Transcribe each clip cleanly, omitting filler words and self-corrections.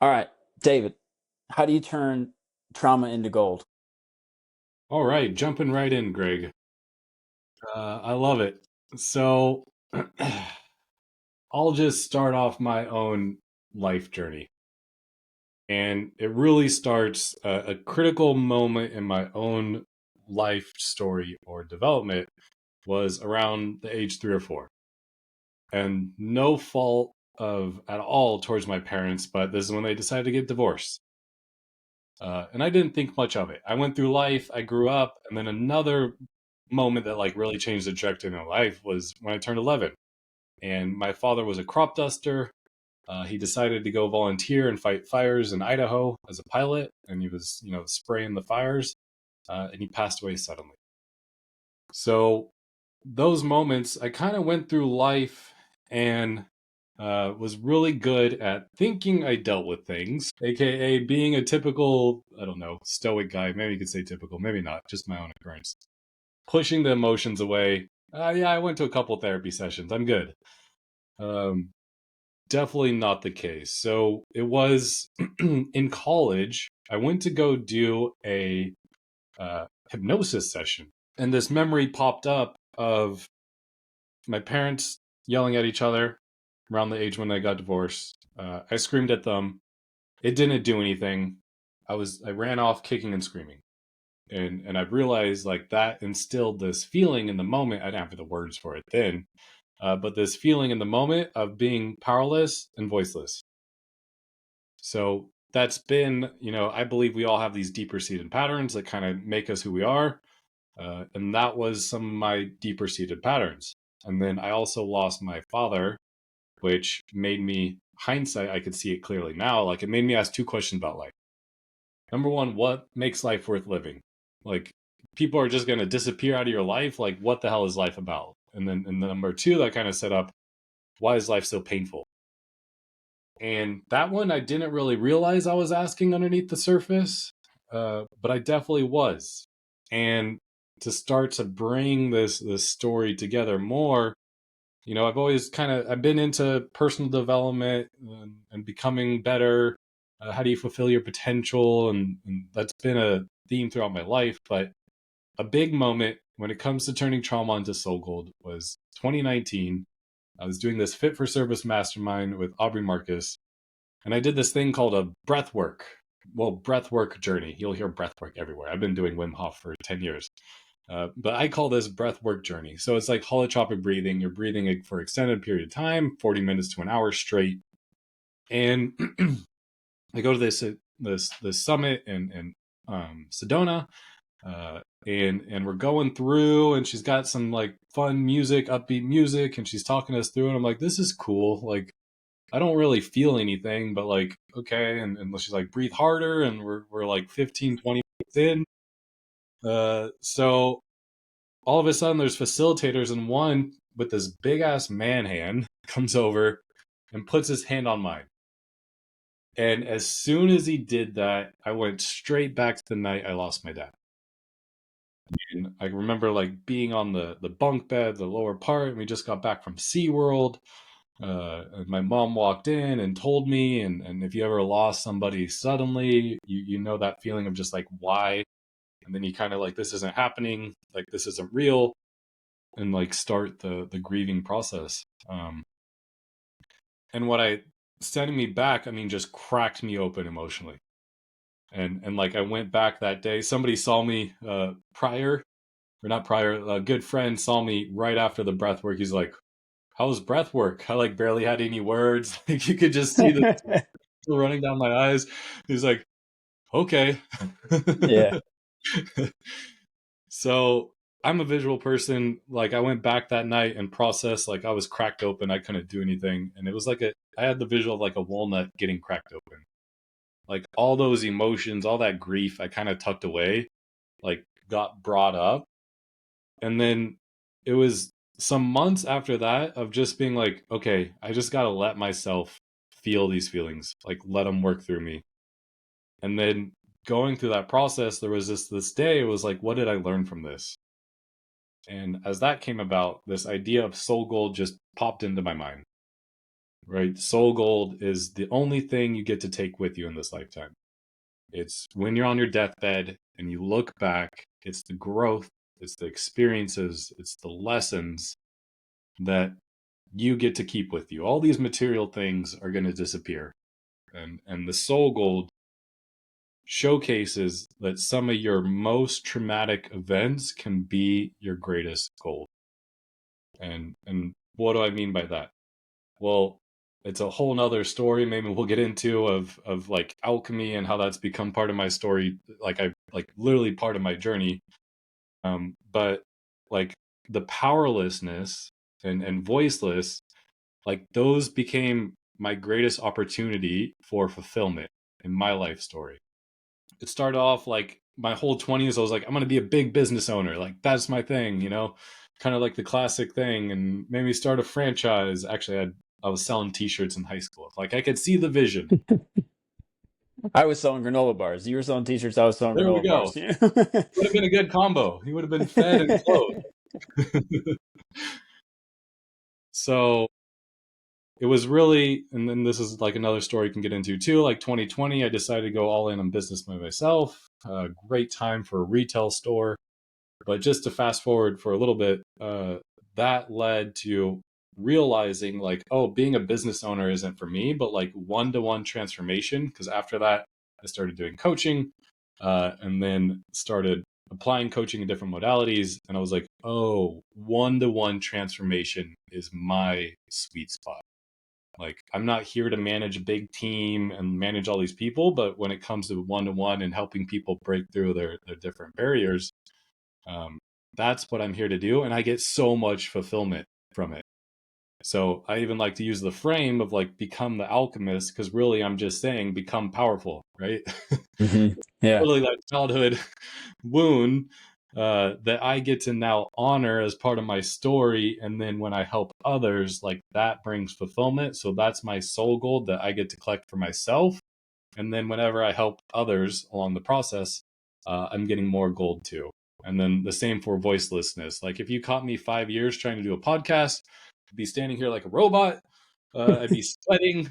All right, David, how do you turn trauma into gold? All right, jumping right in, Greg. I love it. So, I'll just start off my own life journey. And it really starts a critical moment in my own life story or development was around the age 3 or 4. And no fault of at all towards my parents, but this is when they decided to get divorced. And I didn't think much of it. I went through life, I grew up, and then another moment that like really changed the trajectory of my life was when I turned 11. And my father was a crop duster. He decided to go volunteer and fight fires in Idaho as a pilot, and he was, spraying the fires, and he passed away suddenly. So those moments, I kind of went through life and was really good at thinking I dealt with things, aka being a typical, I don't know, stoic guy. Maybe you could say typical, maybe not, just my own occurrence. Pushing the emotions away. Yeah, I went to a couple therapy sessions. I'm good. Um, Definitely not the case. So it was in college. I went to go do a hypnosis session, and this memory popped up of my parents yelling at each other around the age when I got divorced. I screamed at them. It didn't do anything. I ran off kicking and screaming. And I realized like that instilled this feeling in the moment. I didn't have the words for it then, but this feeling in the moment of being powerless and voiceless. So that's been, I believe we all have these deeper seated patterns that kind of make us who we are. And that was some of my deeper seated patterns. And then I also lost my father, which made me, hindsight, I could see it clearly now. Like it made me ask two questions about life. Number one, what makes life worth living? Like people are just going to disappear out of your life. Like what the hell is life about? And then number two, that kind of set up, why is life so painful? And that one I didn't really realize I was asking underneath the surface, but I definitely was. And to start to bring this story together more, I've been into personal development and becoming better. How do you fulfill your potential? And that's been a theme throughout my life. But a big moment when it comes to turning trauma into soul gold was 2019. I was doing this fit for service mastermind with Aubrey Marcus, and I did this thing called a breathwork. Well, breathwork journey. You'll hear breathwork everywhere. I've been doing Wim Hof for 10 years. But I call this breathwork journey. So it's like holotropic breathing. You're breathing for extended period of time, 40 minutes to an hour straight. And I go to this summit in Sedona, and we're going through, and she's got some like fun music, upbeat music, and she's talking us through, and I'm like, this is cool. Like I don't really feel anything, but like, okay. And she's like, breathe harder. And we're like 15, 20 minutes in. So all of a sudden there's facilitators, and one with this big ass man hand comes over and puts his hand on mine. And as soon as he did that, I went straight back to the night I lost my dad. And I remember like being on the bunk bed, the lower part, and we just got back from SeaWorld. And my mom walked in and told me, and if you ever lost somebody suddenly, you know that feeling of just like, why? And then you kind of like, this isn't happening, like this isn't real, and like start the grieving process. And what I sending me back, I mean, just cracked me open emotionally. And like I went back that day. Somebody saw me prior, or not prior. A good friend saw me right after the breath work. He's like, "How was breath work?" I like barely had any words. Like you could just see the running down my eyes. He's like, "Okay." Yeah. So I'm a visual person. Like I went back that night and processed. Like I was cracked open. I couldn't do anything, and it was like I had the visual of like a walnut getting cracked open. Like all those emotions, all that grief, I kind of tucked away, like got brought up. And then it was some months after that of just being like, okay, I just got to let myself feel these feelings, like let them work through me. And then going through that process, there was this day, it was like, what did I learn from this? And as that came about, this idea of soul gold just popped into my mind. right? Soul gold is the only thing you get to take with you in this lifetime. It's when you're on your deathbed and you look back, it's the growth, it's the experiences, it's the lessons that you get to keep with you. All these material things are going to disappear. And the soul gold showcases that some of your most traumatic events can be your greatest gold. And what do I mean by that? Well, it's a whole nother story. Maybe we'll get into of like alchemy and how that's become part of my story. Like literally part of my journey. But like the powerlessness and voiceless, like those became my greatest opportunity for fulfillment in my life story. It started off like my whole 20s. I was like, I'm going to be a big business owner. Like, that's my thing, kind of like the classic thing. And maybe start a franchise. Actually, I was selling t-shirts in high school. Like, I could see the vision. I was selling granola bars. You were selling t-shirts. I was selling There we granola go. bars. Would have been a good combo. He would have been fed and clothed. So it was really, and then this is like another story you can get into too. Like 2020, I decided to go all in on business by myself. Great time for a retail store. But just to fast forward for a little bit, that led to realizing like, oh, being a business owner isn't for me, but like one-to-one transformation. Because after that, I started doing coaching, and then started applying coaching in different modalities. And I was like, oh, one-to-one transformation is my sweet spot. Like, I'm not here to manage a big team and manage all these people, but when it comes to one-to-one and helping people break through their different barriers, um, that's what I'm here to do. And I get so much fulfillment from it. So I even like to use the frame of like become the alchemist, because really I'm just saying become powerful, right? Yeah. Totally that childhood wound that I get to now honor as part of my story. And then when I help others, like that brings fulfillment. So that's my soul gold that I get to collect for myself. And then whenever I help others along the process, I'm getting more gold too. And then the same for voicelessness. Like if you caught me 5 years trying to do a podcast, I'd be standing here like a robot. I'd be sweating,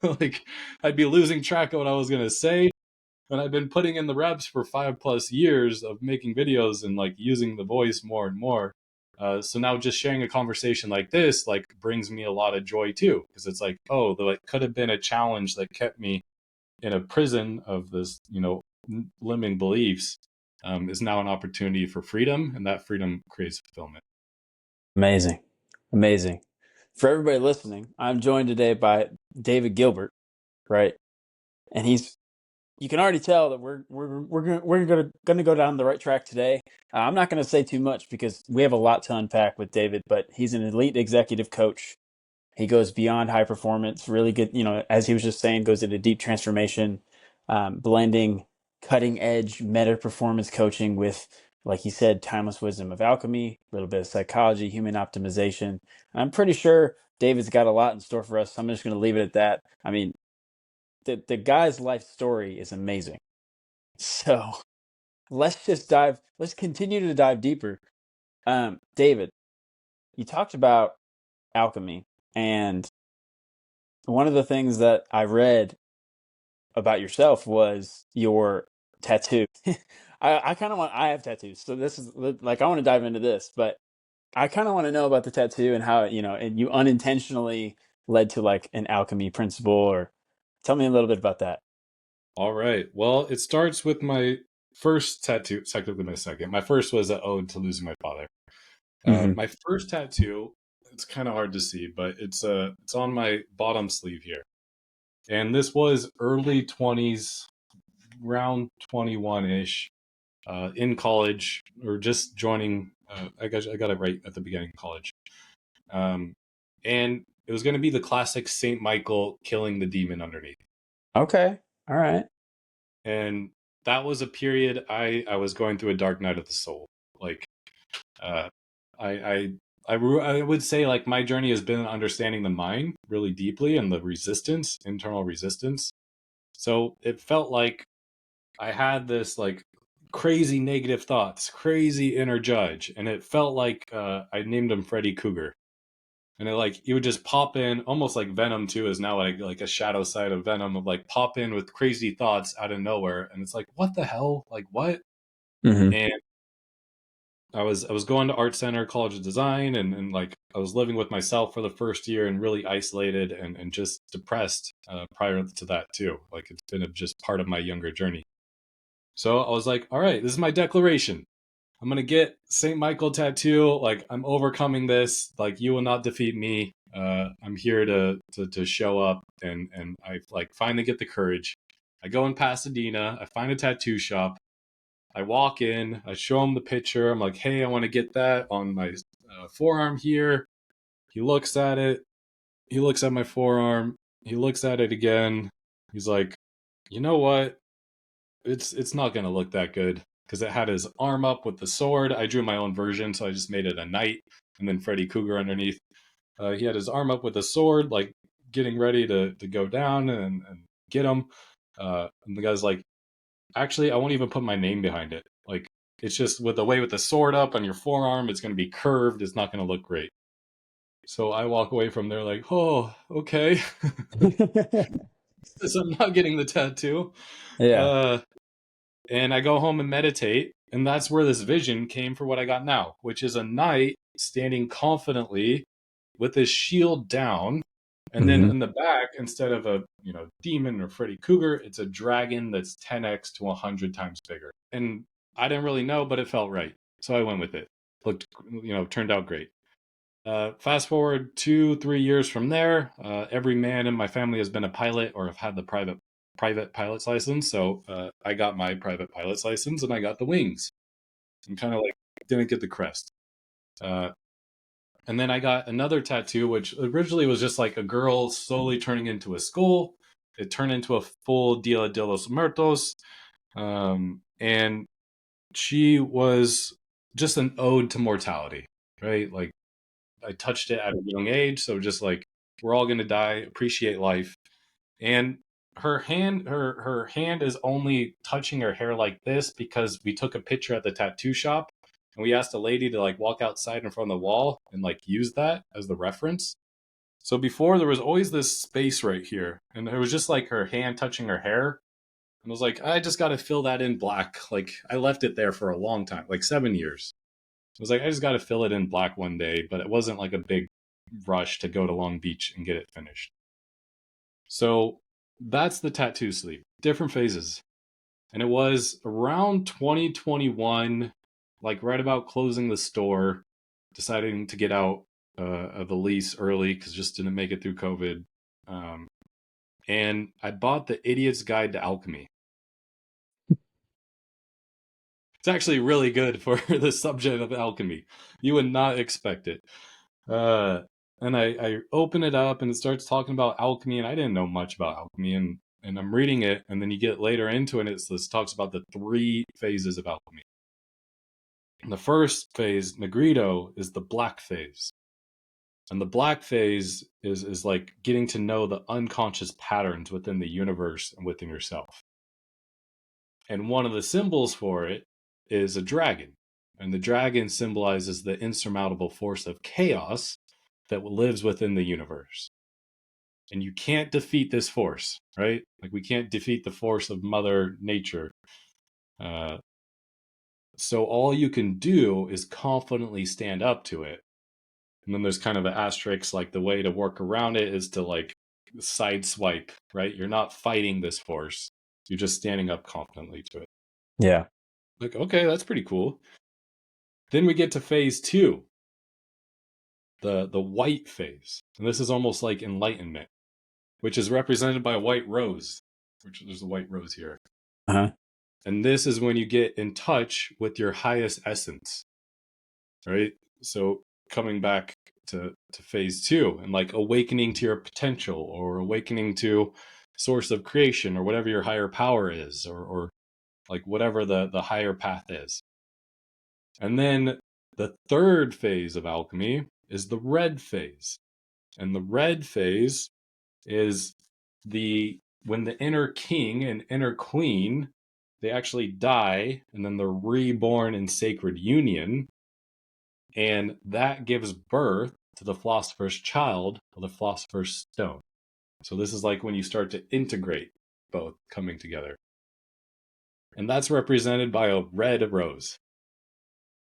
like I'd be losing track of what I was gonna say. And I've been putting in the reps for 5+ years of making videos and like using the voice more and more. So now just sharing a conversation like this like brings me a lot of joy too, because it's like, oh, there like could have been a challenge that kept me in a prison of this, limiting beliefs, is now an opportunity for freedom, and that freedom creates fulfillment. Amazing. Amazing. For everybody listening, I'm joined today by David Gilbert, right? And you can already tell that we're gonna go down the right track today. I'm not gonna say too much because we have a lot to unpack with David, but he's an elite executive coach. He goes beyond high performance, really good, as he was just saying, goes into deep transformation, blending cutting edge meta performance coaching with, like he said, timeless wisdom of alchemy, a little bit of psychology, human optimization. I'm pretty sure David's got a lot in store for us. So I'm just going to leave it at that. I mean, the guy's life story is amazing. So let's continue to dive deeper. David, you talked about alchemy, and one of the things that I read about yourself was your tattoo. I kind of I have tattoos, so this is like, I want to dive into this, but I kind of want to know about the tattoo and how, and you unintentionally led to like an alchemy principle, or tell me a little bit about that. All right. Well, it starts with my first tattoo, technically my second. My first was an ode to losing my father. Hmm. My first tattoo, it's kind of hard to see, but it's on my bottom sleeve here. And this was early 20s, around 21-ish, in college, or just joining. I got it right at the beginning of college. Um, and it was going to be the classic Saint Michael killing the demon underneath. Okay. All right. And that was a period I was going through a dark night of the soul. Like, uh, I would say like my journey has been understanding the mind really deeply and the resistance, internal resistance. So it felt like I had this like crazy negative thoughts, crazy inner judge, and it felt like I named him Freddy Cougar. And it would just pop in, almost like Venom 2 is now like a shadow side of Venom, of like pop in with crazy thoughts out of nowhere. And it's like, what the hell? Like, what? Mm-hmm. And I was going to art center, college of design, and like I was living with myself for the first year and really isolated and just depressed prior to that too. Like it's been just part of my younger journey. So I was like, all right, this is my declaration. I'm gonna get Saint Michael tattoo. Like I'm overcoming this. Like you will not defeat me. I'm here to show up, and I like finally get the courage. I go in Pasadena. I find a tattoo shop. I walk in. I show him the picture. I'm like, hey, I want to get that on my forearm here. He looks at it. He looks at my forearm. He looks at it again. He's like, you know what? It's not gonna look that good because it had his arm up with the sword. I drew my own version, so I just made it a knight and then Freddy Cougar underneath. He had his arm up with a sword, like getting ready to go down and get him. And the guy's like, actually, I won't even put my name behind it. Like, it's just with the sword up on your forearm, it's going to be curved. It's not going to look great. So I walk away from there like, oh, okay. So I'm not getting the tattoo. Yeah. And I go home and meditate. And that's where this vision came for what I got now, which is a knight standing confidently with his shield down. And then Mm-hmm. in the back, instead of a demon or Freddy Cougar, it's a dragon that's 10x to 100 times bigger. And I didn't really know, but it felt right. So I went with it. Turned out great. Fast forward 2-3 years from there, every man in my family has been a pilot or have had the private pilot's license. So I got my private pilot's license and I got the wings. And kind of like didn't get the crest. And then I got another tattoo, which originally was just like a girl slowly turning into a skull. It turned into a full Dia de los Muertos. And she was just an ode to mortality, right? Like I touched it at a young age. So just like, we're all going to die, appreciate life. And her hand is only touching her hair like this because we took a picture at the tattoo shop and we asked a lady to like walk outside in front of the wall and like use that as the reference. So before there was always this space right here and it was just like her hand touching her hair. And I was like, I just got to fill that in black. Like I left it there for a long time, like 7 years. I was like, I just got to fill it in black one day, but it wasn't like a big rush to go to Long Beach and get it finished. So that's the tattoo sleeve, different phases. And it was around 2021, like right about closing the store, deciding to get out of the lease early because just didn't make it through COVID. And I bought The Idiot's Guide to Alchemy. It's actually really good for the subject of alchemy. You would not expect it. Uh, and I open it up and it starts talking about alchemy, and I didn't know much about alchemy, and I'm reading it, and then you get later into it, this talks about the 3 phases of alchemy. And the first phase, Negrito, is the black phase. And the black phase is like getting to know the unconscious patterns within the universe and within yourself. And one of the symbols for it is a dragon. And the dragon symbolizes the insurmountable force of chaos that lives within the universe. And you can't defeat this force, right? Like we can't defeat the force of Mother Nature. So all you can do is confidently stand up to it. And then there's kind of an asterisk, like the way to work around it is to like side swipe, right? You're not fighting this force. You're just standing up confidently to it. Yeah. Like, okay, that's pretty cool. Then we get to phase 2, the white phase. And this is almost like enlightenment, which is represented by a white rose, which there's a white rose here. Uh-huh. And this is when you get in touch with your highest essence, right? So coming back to phase 2 and like awakening to your potential or awakening to source of creation or whatever your higher power is, or like whatever the higher path is. And then the third phase of alchemy is the red phase. And the red phase is when the inner king and inner queen, they actually die and then they're reborn in sacred union. And that gives birth to the philosopher's child or the philosopher's stone. So this is like when you start to integrate both coming together. And that's represented by a red rose.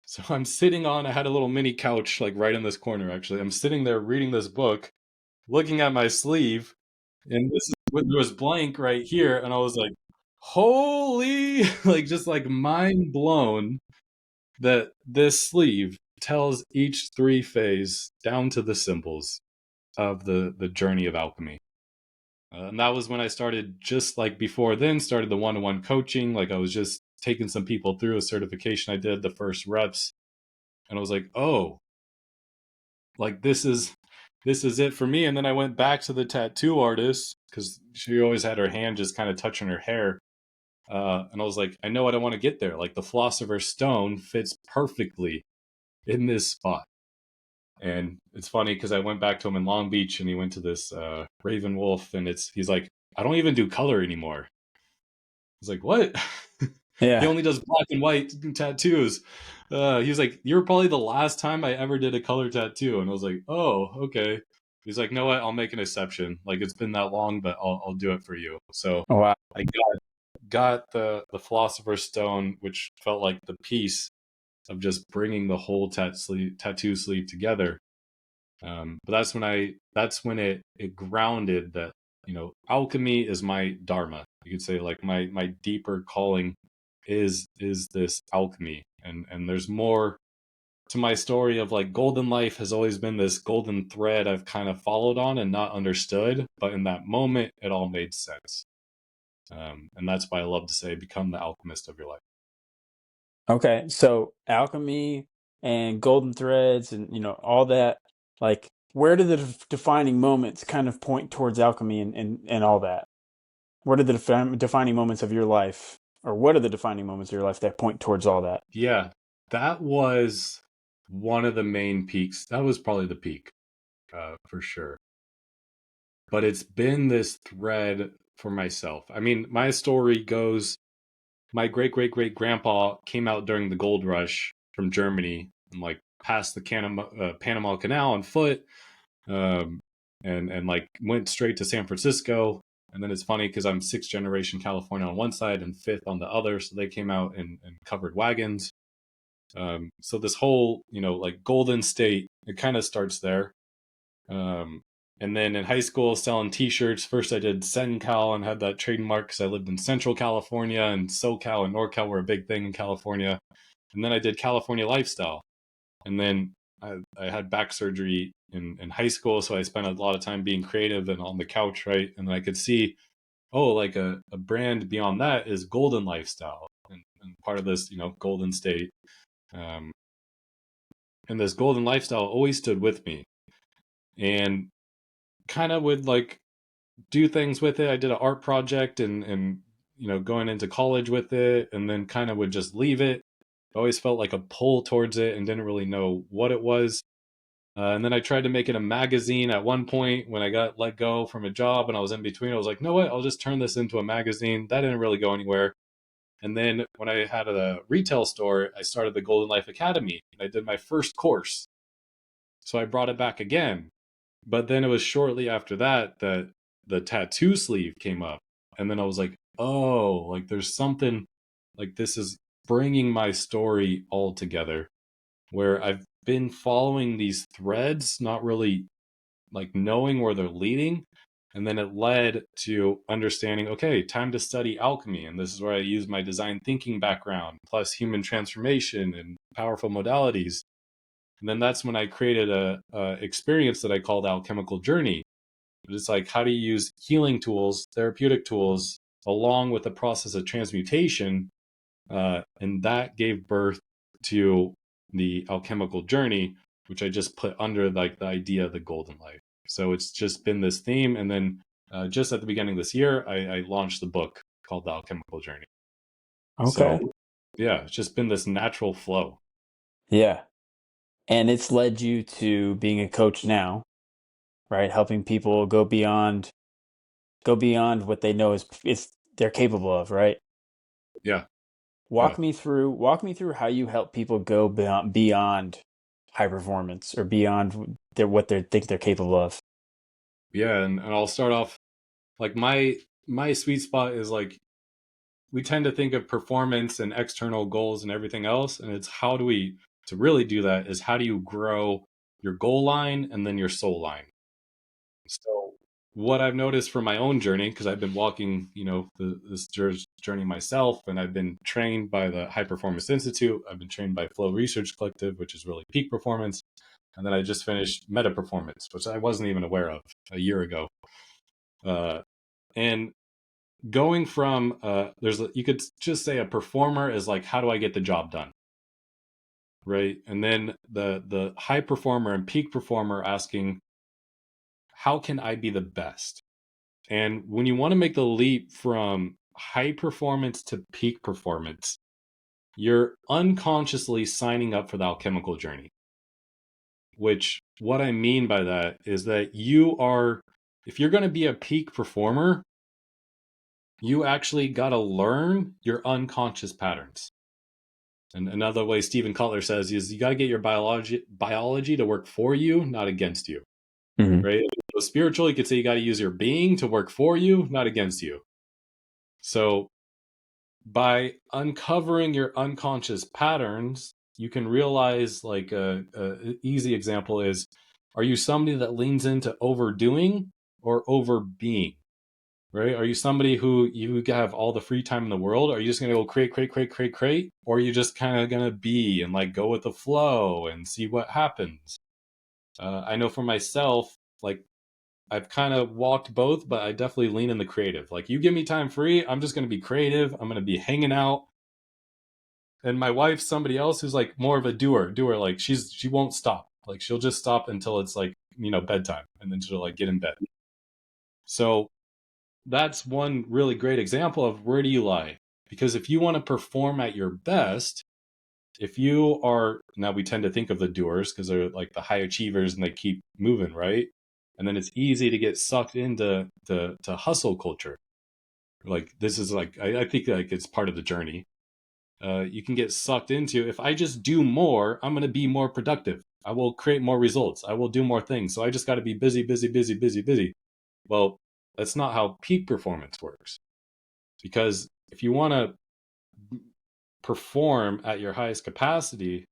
So I'm sitting on, I had a little mini couch like right in this corner actually. I'm sitting there reading this book, looking at my sleeve, and this is there was blank right here, and I was like, holy, like just like mind blown that this sleeve tells each 3 phase down to the symbols of the journey of alchemy. And that was when I started, just like before then, started the one-to-one coaching. Like I was just taking some people through a certification I did, the first reps, and I was like, oh, like this is it for me. And then I went back to the tattoo artist because she always had her hand just kind of touching her hair. And I was like, I know I don't want to get there. Like the philosopher's stone fits perfectly in this spot. And it's funny because I went back to him in Long Beach and he went to this Raven Wolf, and he's like, I don't even do color anymore. I was like, what? He Yeah. only does black and white tattoos. He was like, you're probably the last time I ever did a color tattoo. And I was like, oh, okay. He's like, no, what? I'll make an exception. Like it's been that long, but I'll do it for you. So Oh, wow. I got the Philosopher's Stone, which felt like the piece of just bringing the whole tattoo sleeve together. But that's when it grounded that, alchemy is my dharma. You could say like my deeper calling is this alchemy, and there's more to my story of like golden life has always been this golden thread I've kind of followed on and not understood, but in that moment it all made sense. And that's why I love to say become the alchemist of your life. Okay. So alchemy and golden threads and, all that, like, where do the defining moments kind of point towards alchemy and all that? What are the defining moments of your life, or what are the defining moments of your life that point towards all that? Yeah, that was one of the main peaks. That was probably the peak, for sure. But it's been this thread for myself. I mean, my story goes, my great great great grandpa came out during the gold rush from Germany and like passed the Panama Canal on foot, um, and like went straight to San Francisco. And then it's funny because I'm 6th generation California on one side and 5th on the other, so they came out in covered wagons. So this whole, like Golden State, it kind of starts there. Um, and then in high school, selling T-shirts. First, I did SenCal and had that trademark because I lived in Central California, and SoCal and NorCal were a big thing in California. And then I did California Lifestyle. And then I had back surgery in high school, so I spent a lot of time being creative and on the couch, right? And then I could see, oh, like a brand beyond that is Golden Lifestyle, and part of this, Golden State. Um, and this Golden Lifestyle always stood with me, and kind of would like do things with it. I did an art project and going into college with it, and then kind of would just leave it. I always felt like a pull towards it and didn't really know what it was. And then I tried to make it a magazine at one point when I got let go from a job and I was in between. I was like, no, what? I'll just turn this into a magazine. That didn't really go anywhere. And then when I had a retail store, I started the Golden Life Academy. I did my first course. So I brought it back again. But then it was shortly after that that the tattoo sleeve came up. And then I was like, oh, like there's something, like this is bringing my story all together, where I've been following these threads, not really like knowing where they're leading. And then it led to understanding, okay, time to study alchemy. And this is where I use my design thinking background plus human transformation and powerful modalities. And then that's when I created a experience that I called Alchemical Journey. It's like, how do you use healing tools, therapeutic tools, along with the process of transmutation? And that gave birth to the Alchemical Journey, which I just put under like the idea of the golden life. So it's just been this theme. And then just at the beginning of this year, I launched the book called The Alchemical Journey. Okay. So yeah, it's just been this natural flow. Yeah. And it's led you to being a coach now, right? Helping people go beyond what they know is they're capable of, right? Yeah. Walk Yeah. me through how you help people go beyond high performance or beyond what they think they're capable of. Yeah, and I'll start off like my sweet spot is like we tend to think of performance and external goals and everything else, and it's how do we to really do that is how do you grow your goal line and then your soul line. So what I've noticed from my own journey, because I've been walking, this journey myself, and I've been trained by the High Performance Institute. I've been trained by Flow Research Collective, which is really peak performance. And then I just finished Meta Performance, which I wasn't even aware of a year ago. And going from you could just say a performer is like, how do I get the job done? Right. And then the high performer and peak performer asking, how can I be the best? And when you want to make the leap from high performance to peak performance, you're unconsciously signing up for the alchemical journey. Which, what I mean by that is that if you're going to be a peak performer, you actually got to learn your unconscious patterns. And another way Stephen Kotler says is you got to get your biology to work for you, not against you. Mm-hmm. Right? So spiritual, you could say you got to use your being to work for you, not against you. So by uncovering your unconscious patterns, you can realize, like a easy example is, are you somebody that leans into overdoing or over being? Right? Are you somebody who you have all the free time in the world? Are you just going to go create? Or are you just kind of going to be and like go with the flow and see what happens? I know for myself, like I've kind of walked both, but I definitely lean in the creative. Like you give me time free, I'm just going to be creative. I'm going to be hanging out. And my wife's somebody else who's like more of a doer. Like she won't stop. Like she'll just stop until it's like, bedtime, and then she'll like get in bed. So that's one really great example of where do you lie? Because if you want to perform at your best, if you are, now we tend to think of the doers because they're like the high achievers and they keep moving, right? And then it's easy to get sucked into to hustle culture. Like this is like, I think like it's part of the journey. You can get sucked into, if I just do more, I'm going to be more productive. I will create more results. I will do more things. So I just got to be busy. Well, that's not how peak performance works. Because if you want to perform at your highest capacity,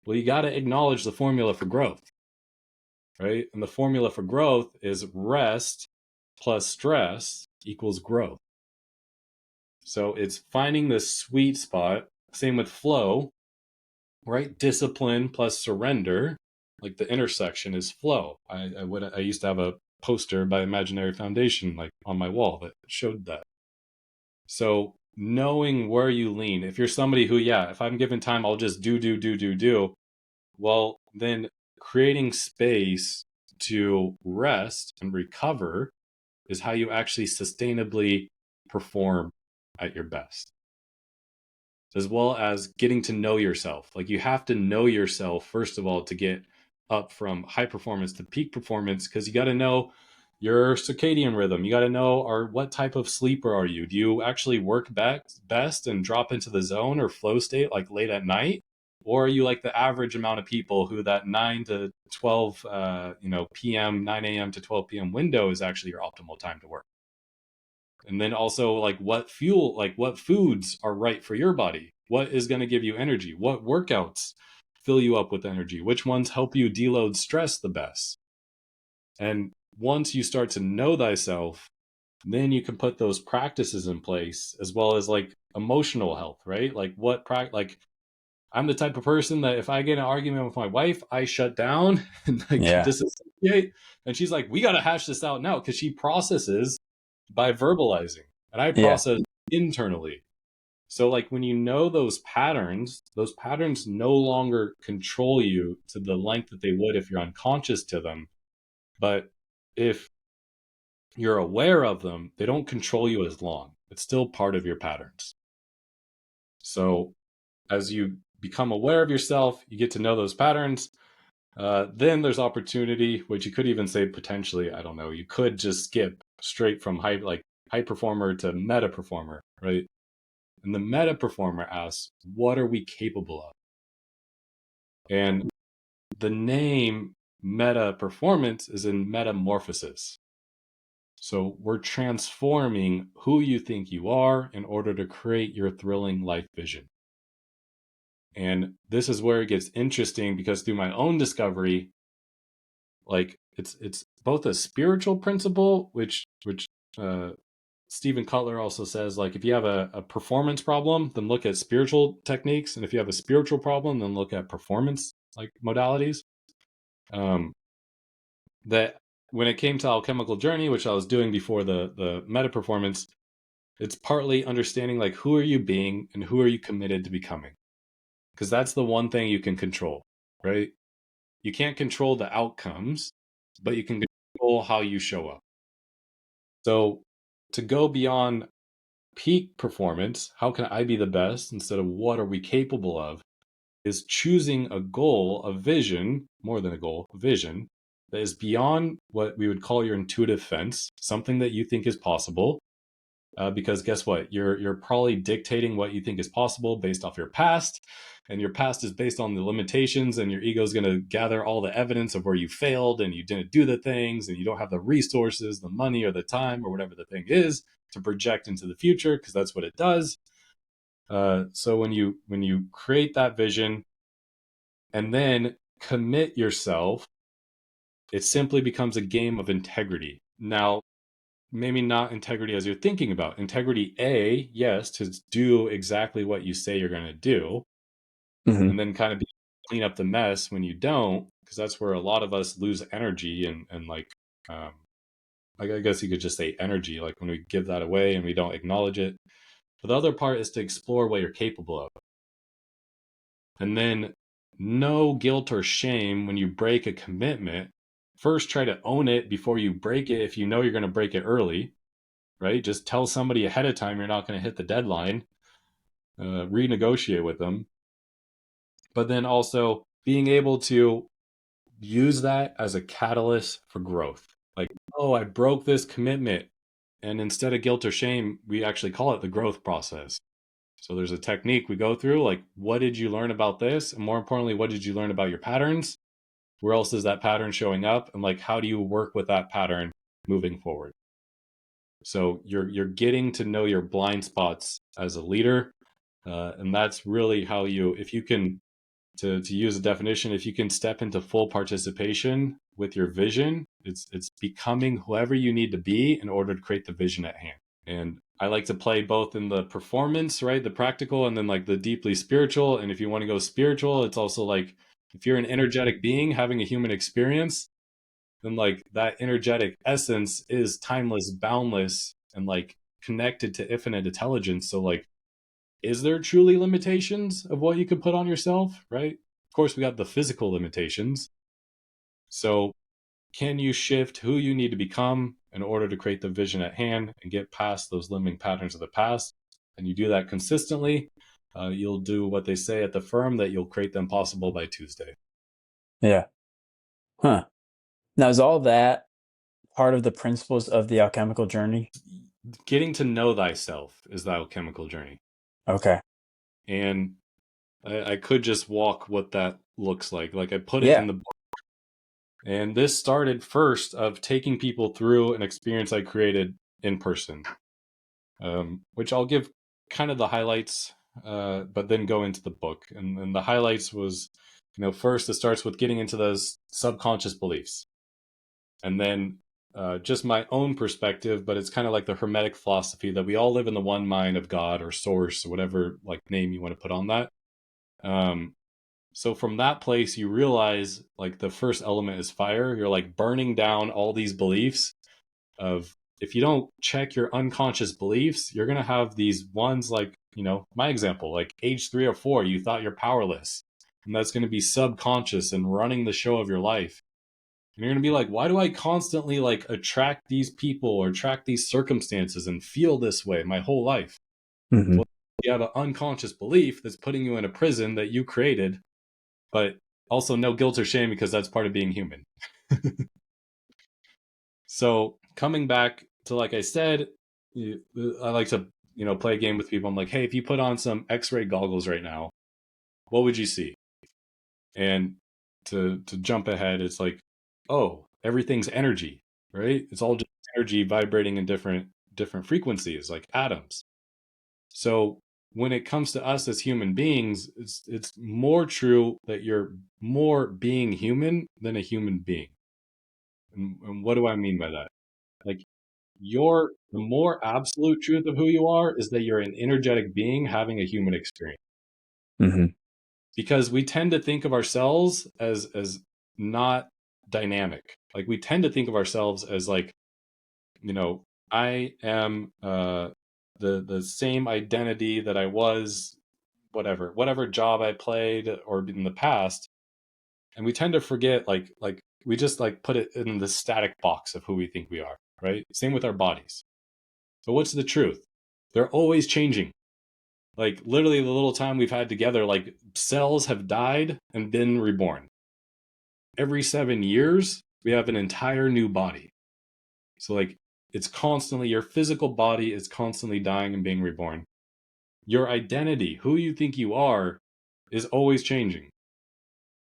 well, you got to acknowledge the formula for growth, right? And the formula for growth is rest plus stress equals growth. So it's finding the sweet spot. Same with flow, right? Discipline plus surrender, like the intersection is flow. I used to have a poster by Imaginary Foundation like on my wall that showed that. So knowing where you lean, if you're somebody who, if I'm given time, I'll just do. Well, then creating space to rest and recover is how you actually sustainably perform at your best. As well as getting to know yourself. Like you have to know yourself, first of all, to get up from high performance to peak performance, because you got to know your circadian rhythm. You got to know, what type of sleeper are you? Do you actually work best and drop into the zone or flow state like late at night? Or are you like the average amount of people who that 9 to 12 p.m., 9 a.m. to 12 p.m. window is actually your optimal time to work? And then also like what foods are right for your body? What is going to give you energy? What workouts fill you up with energy? Which ones help you deload stress the best? And once you start to know thyself, then you can put those practices in place, as well as like emotional health, right? Like I'm the type of person that if I get in an argument with my wife, I shut down and disassociate. And she's like, we got to hash this out now, because she processes by verbalizing and I process internally. So like when you know those patterns no longer control you to the length that they would if you're unconscious to them. But if you're aware of them, they don't control you as long. It's still part of your patterns. So as you become aware of yourself, you get to know those patterns. Then there's opportunity, which you could even say potentially, I don't know, you could just skip straight from high performer to meta performer, right? And the meta performer asks, what are we capable of? And the name meta performance is in metamorphosis. So we're transforming who you think you are in order to create your thrilling life vision. And this is where it gets interesting, because through my own discovery, like it's both a spiritual principle, which Stephen Cutler also says, like, if you have a performance problem, then look at spiritual techniques, and if you have a spiritual problem, then look at performance like modalities. That when it came to Alchemical Journey, which I was doing before the meta performance, it's partly understanding, like, who are you being and who are you committed to becoming, because that's the one thing you can control, right? You can't control the outcomes, but you can control how you show up. So to go beyond peak performance, how can I be the best, instead of what are we capable of, is choosing a goal, a vision, more than a goal, a vision that is beyond what we would call your intuitive fence, something that you think is possible. Because guess what? You're probably dictating what you think is possible based off your past, and your past is based on the limitations, and your ego is going to gather all the evidence of where you failed and you didn't do the things, and you don't have the resources, the money, or the time, or whatever the thing is, to project into the future, because that's what it does. So when you create that vision and then commit yourself, it simply becomes a game of integrity. Now, maybe not integrity as you're thinking about. Integrity A, yes, to do exactly what you say you're going to do, and then kind of clean up the mess when you don't, because that's where a lot of us lose energy and like, I guess you could just say energy, like when we give that away and we don't acknowledge it. But the other part is to explore what you're capable of. And then no guilt or shame when you break a commitment. First, try to own it before you break it if you know you're going to break it early, right? Just tell somebody ahead of time you're not going to hit the deadline, renegotiate with them. But then also being able to use that as a catalyst for growth. Like, oh, I broke this commitment. And instead of guilt or shame, we actually call it the growth process. So there's a technique we go through, like, what did you learn about this? And more importantly, what did you learn about your patterns? Where else is that pattern showing up? And like, how do you work with that pattern moving forward? So you're getting to know your blind spots as a leader. And that's really how you, if you can, to use a definition, if you can step into full participation with your vision, it's becoming whoever you need to be in order to create the vision at hand. And I like to play both in the performance, right? The practical, and then like the deeply spiritual. And if you want to go spiritual, it's also like, if you're an energetic being having a human experience, then like that energetic essence is timeless, boundless, and like connected to infinite intelligence. So like, is there truly limitations of what you could put on yourself, right? Of course, we got the physical limitations. So can you shift who you need to become in order to create the vision at hand and get past those limiting patterns of the past? And you do that consistently, you'll do what they say at the firm, that you'll create them possible by Tuesday. Yeah. Huh. Now, is all that part of the principles of the alchemical journey? Getting to know thyself is the alchemical journey. Okay. And I could just walk what that looks like. Like, I put it Yeah. in the book. And this started first of taking people through an experience I created in person, which I'll give kind of the highlights, but then go into the book. And the highlights was, first it starts with getting into those subconscious beliefs. And then just my own perspective, but it's kind of like the Hermetic philosophy that we all live in the one mind of God or source, or whatever like name you want to put on that. So from that place, you realize like the first element is fire. You're like burning down all these beliefs of, if you don't check your unconscious beliefs, you're going to have these ones like, my example, like age 3 or 4, you thought you're powerless, and that's going to be subconscious and running the show of your life. And you're going to be like, why do I constantly like attract these people or attract these circumstances and feel this way my whole life? Mm-hmm. Well, you have an unconscious belief that's putting you in a prison that you created, but also no guilt or shame, because that's part of being human. So coming back to, like I said, I like to, play a game with people. I'm like, hey, if you put on some X-ray goggles right now, what would you see? And to jump ahead, it's like, oh, everything's energy, right? It's all just energy vibrating in different frequencies, like atoms. So when it comes to us as human beings, it's more true that you're more being human than a human being. And what do I mean by that? Like the more absolute truth of who you are is that you're an energetic being having a human experience. Mm-hmm. Because we tend to think of ourselves as not dynamic. Like we tend to think of ourselves as like, I am the same identity that I was, whatever job I played or in the past, and we tend to forget like we just like put it in the static box of who we think we are, right? Same with our bodies. But what's the truth? They're always changing. Like literally the little time we've had together, like cells have died and been reborn. Every 7 years, we have an entire new body. So like it's constantly, your physical body is constantly dying and being reborn. Your identity, who you think you are, is always changing.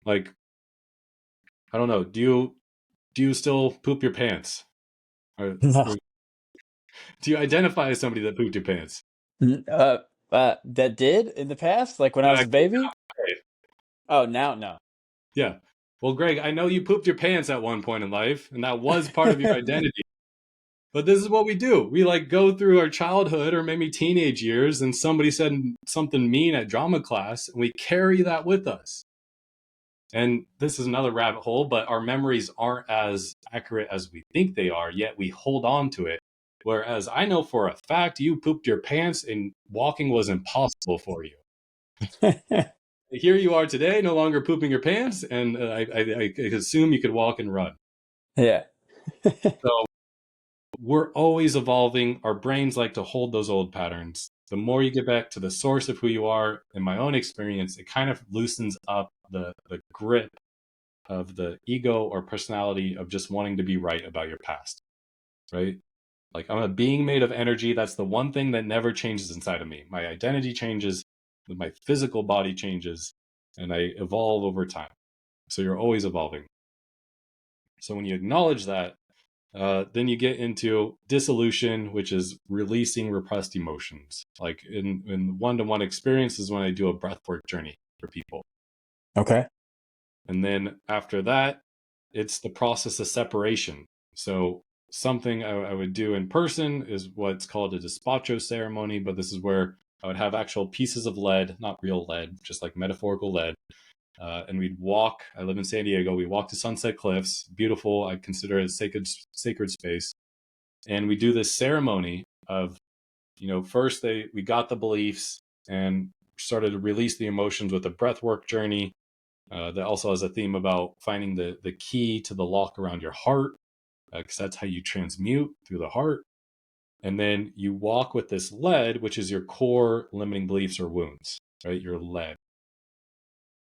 Like, I don't know, do you still poop your pants? No. Or do you identify as somebody that pooped your pants? That did in the past, like when I was a baby. Oh, now no. Yeah. Well, Greg, I know you pooped your pants at one point in life, and that was part of your identity. But this is what we do. We like go through our childhood or maybe teenage years, and somebody said something mean at drama class, and we carry that with us. And this is another rabbit hole, but our memories aren't as accurate as we think they are, yet we hold on to it. Whereas I know for a fact you pooped your pants and walking was impossible for you. Here you are today, no longer pooping your pants, and I assume you could walk and run. Yeah. So we're always evolving. Our brains like to hold those old patterns. The more you get back to the source of who you are, in my own experience, it kind of loosens up the grip of the ego or personality of just wanting to be right about your past, right? Like I'm a being made of energy. That's the one thing that never changes inside of me. My identity changes, my physical body changes, and I evolve over time. So you're always evolving. So when you acknowledge that, then you get into dissolution, which is releasing repressed emotions. Like in one-to-one experiences when I do a breathwork journey for people. Okay. And then after that, it's the process of separation. So something I would do in person is what's called a Despacho ceremony, but this is where I would have actual pieces of lead, not real lead, just like metaphorical lead. And we'd walk. I live in San Diego. We walk to Sunset Cliffs, beautiful. I consider it a sacred space. And we do this ceremony of, first we got the beliefs and started to release the emotions with a breathwork journey that also has a theme about finding the key to the lock around your heart, because that's how you transmute through the heart. And then you walk with this lead, which is your core limiting beliefs or wounds, right? Your lead,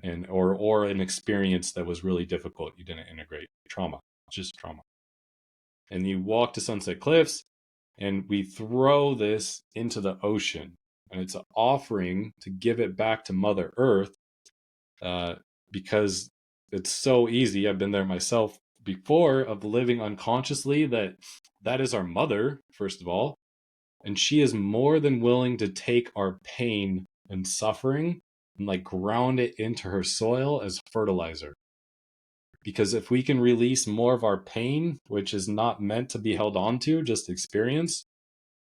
and or an experience that was really difficult. You didn't integrate trauma, just trauma. And you walk to Sunset Cliffs, and we throw this into the ocean, and it's an offering to give it back to Mother Earth, because it's so easy. I've been there myself before, of living unconsciously that is our mother, first of all, and she is more than willing to take our pain and suffering and like ground it into her soil as fertilizer. Because if we can release more of our pain, which is not meant to be held on to, just experience,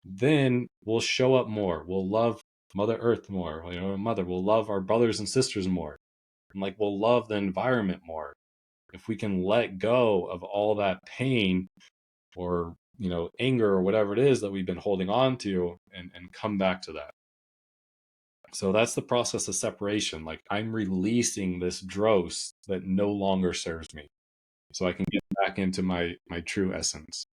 then we'll show up more. We'll love Mother Earth more. Mother, we'll love our brothers and sisters more. And like we'll love the environment more. If we can let go of all that pain or anger or whatever it is that we've been holding on to, and come back to that. So that's the process of separation. Like I'm releasing this dross that no longer serves me, so I can get back into my true essence.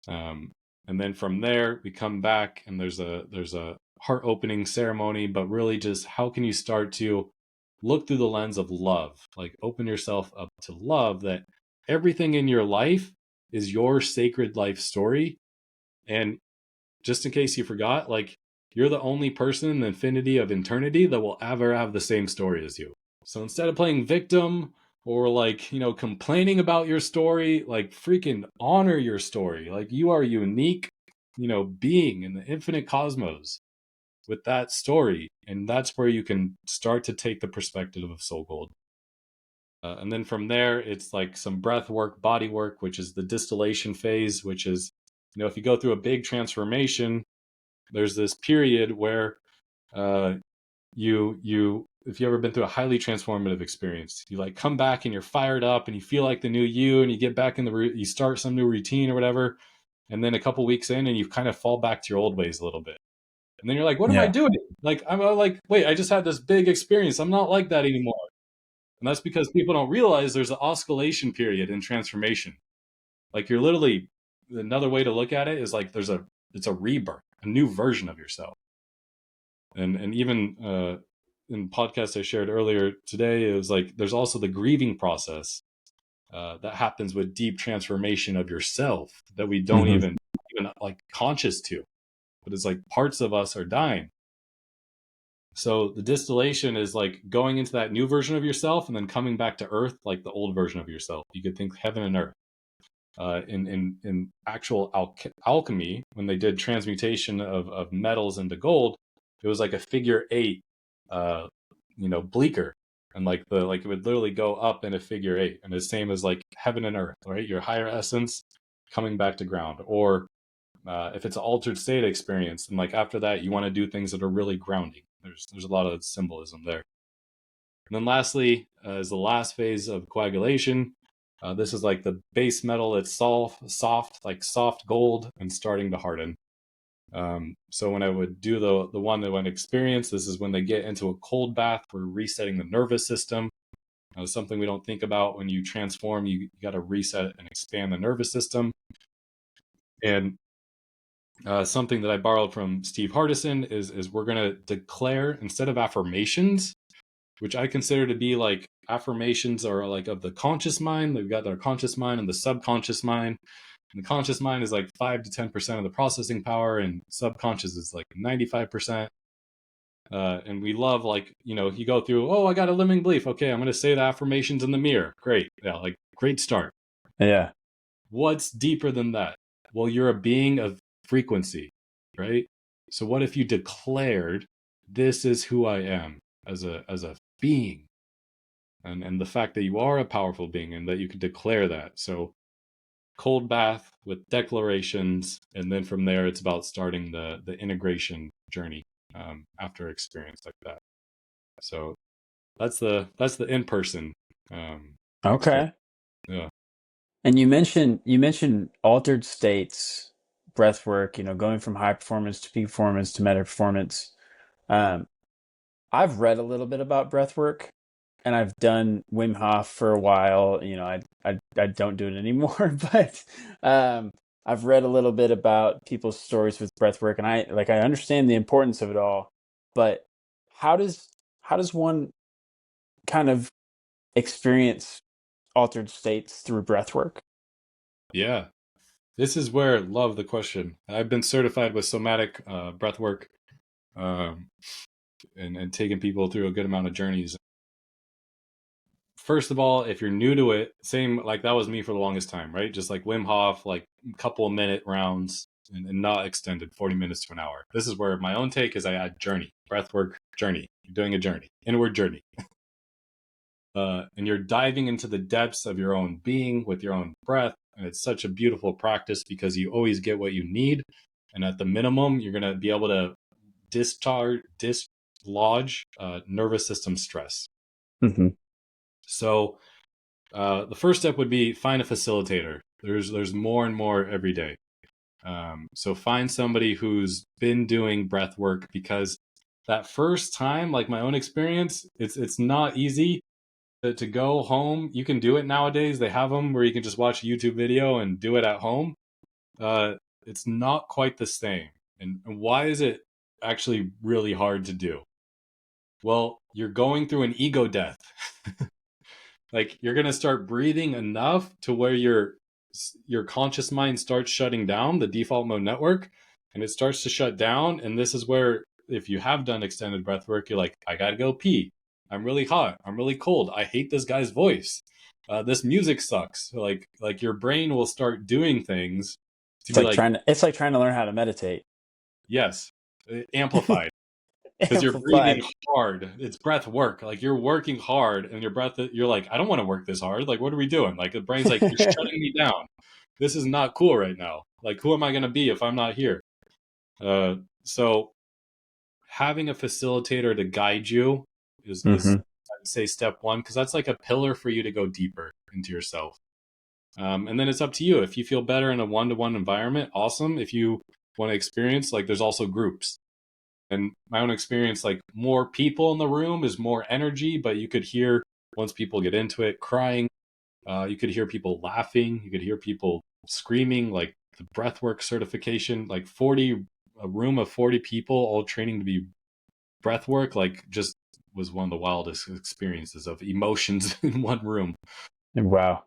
And then from there we come back, and there's a heart opening ceremony, but really just how can you start to look through the lens of love, like open yourself up to love, that everything in your life is your sacred life story. And just in case you forgot, like you're the only person in the infinity of eternity that will ever have the same story as you. So instead of playing victim or like, complaining about your story. Like, freaking honor your story. Like, you are a unique, being in the infinite cosmos with that story. And that's where you can start to take the perspective of Soul Gold. And then from there, it's like some breath work, body work, which is the distillation phase, which is, if you go through a big transformation, there's this period where uh, if you ever been through a highly transformative experience, you like come back and you're fired up and you feel like the new you, and you get back in you start some new routine or whatever. And then a couple weeks in and you kind of fall back to your old ways a little bit. And then you're like, what am I Yeah. doing? Like, I'm like, wait, I just had this big experience. I'm not like that anymore. And that's because people don't realize there's an oscillation period in transformation. Like, you're literally, another way to look at it is like it's a rebirth, a new version of yourself. And even in podcasts I shared earlier today, it was like there's also the grieving process that happens with deep transformation of yourself that we don't even like conscious to, but it's like parts of us are dying. So the distillation is like going into that new version of yourself and then coming back to earth like the old version of yourself. You could think heaven and earth. In actual alchemy, when they did transmutation of metals into gold, it was like a figure 8, bleaker, and like it would literally go up in a figure 8, and the same as like heaven and earth, right? Your higher essence coming back to ground, or if it's an altered state experience, and like after that, you want to do things that are really grounding. There's a lot of symbolism there. And then lastly, is the last phase of coagulation. This is like the base metal. It's soft, like soft gold, and starting to harden. So when I would do the one that went experience, this is when they get into a cold bath. We're resetting the nervous system. Something we don't think about when you transform. You got to reset and expand the nervous system. And something that I borrowed from Steve Hardison is we're going to declare, instead of affirmations, which I consider to be like affirmations are like of the conscious mind. They've got our conscious mind and the subconscious mind. And the conscious mind is like 5 to 10% of the processing power, and subconscious is like 95%. And we love, like, you go through, oh, I got a limiting belief. Okay, I'm going to say the affirmations in the mirror. Great. Yeah, like great start. Yeah. What's deeper than that? Well, you're a being of frequency, right? So what if you declared, this is who I am as a being? And the fact that you are a powerful being and that you can declare that. So cold bath with declarations, and then from there it's about starting the integration journey after experience like that. So that's the in-person Okay. yeah. And you mentioned altered states, breath work, going from high performance to peak performance to meta performance. Um, I've read a little bit about breath work, and I've done Wim Hof for a while. I don't do it anymore, but I've read a little bit about people's stories with breath work, and I understand the importance of it all. But how does one kind of experience altered states through breath work? Yeah, this is where, love the question. I've been certified with somatic breath work, um, and taking people through a good amount of journeys. First of all, if you're new to it, same, like that was me for the longest time, right? Just like Wim Hof, like a couple of minute rounds, and not extended 40 minutes to an hour. This is where my own take is I add journey, breathwork, journey. You're doing a journey, inward journey. And you're diving into the depths of your own being with your own breath. And it's such a beautiful practice because you always get what you need. And at the minimum, you're going to be able to dislodge nervous system stress. Mm-hmm. So the first step would be find a facilitator. There's more and more every day. So find somebody who's been doing breath work, because that first time, like my own experience, it's not easy to go home. You can do it nowadays. They have them where you can just watch a YouTube video and do it at home. It's not quite the same. And why is it actually really hard to do? Well, you're going through an ego death. Like, you're going to start breathing enough to where your conscious mind starts shutting down, the default mode network, and it starts to shut down. And this is where, if you have done extended breath work, you're like, I got to go pee. I'm really hot. I'm really cold. I hate this guy's voice. This music sucks. Like your brain will start doing things to It's be like like, trying to learn how to meditate. yes, amplified. Because you're breathing Amplified. hard. It's breath work. Like you're working hard, and your breath. You're like, I don't want to work this hard. Like, what are we doing? Like the brain's like, you're shutting me down. This is not cool right now. Like, who am I going to be if I'm not here? So having a facilitator to guide you is Hmm. I'd say step one, because that's like a pillar for you to go deeper into yourself. And then it's up to you. If you feel better in a one-to-one environment, awesome. If you want to experience, like, there's also groups. And my own experience, like, more people in the room is more energy, but you could hear, once people get into it, crying. You could hear people laughing. You could hear people screaming. Like the breathwork certification, like 40, a room of 40 people all training to be breathwork, like, just was one of the wildest experiences of emotions in one room. Wow.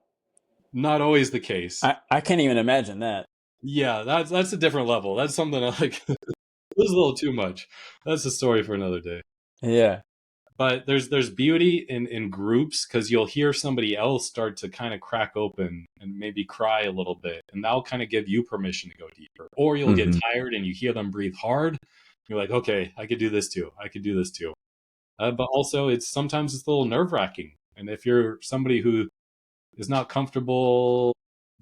Not always the case. I can't even imagine that. Yeah, that's a different level. That's something I like. It was a little too much. That's a story for another day. Yeah. But there's beauty in groups, because you'll hear somebody else start to kind of crack open and maybe cry a little bit, and that'll kind of give you permission to go deeper. Or you'll get Hmm. tired and you hear them breathe hard. You're like, okay, I could do this too. I could do this too. But also, sometimes it's a little nerve wracking. And if you're somebody who is not comfortable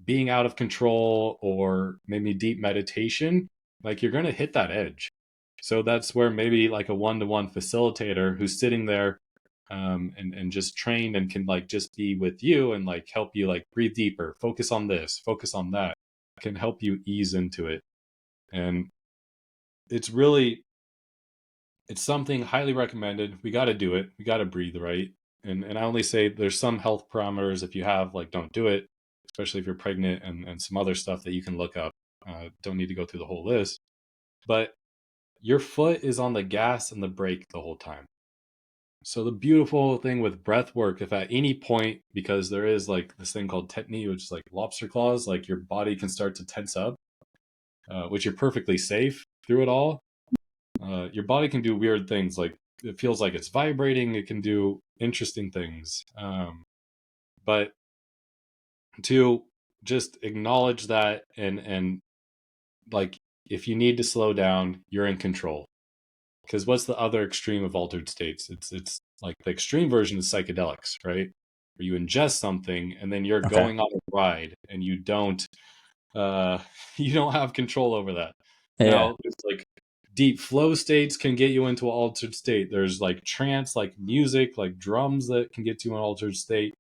being out of control or maybe deep meditation, like, you're going to hit that edge. So that's where maybe like a one-to-one facilitator who's sitting there, and just trained and can, like, just be with you and, like, help you, like, breathe deeper, focus on this, focus on that, can help you ease into it. And it's really, it's something highly recommended. We got to do it. We got to breathe right. And I only say there's some health parameters if you have, like, don't do it, especially if you're pregnant, and some other stuff that you can look up. Don't need to go through the whole list. But your foot is on the gas and the brake the whole time. So the beautiful thing with breath work, if at any point, because there is, like, this thing called tetany, which is like lobster claws, like your body can start to tense up, which you're perfectly safe through it all. Your body can do weird things, like it feels like it's vibrating. It can do interesting things. But to just acknowledge that, and like, if you need to slow down, you're in control. Because what's the other extreme of altered states? It's like the extreme version is psychedelics, right? Where you ingest something and then you're Okay. going on a ride, and you don't uh you don't have control over that. Yeah. Now, it's like deep flow states can get you into an altered state. There's like trance, like music, like drums, that can get you in an altered state.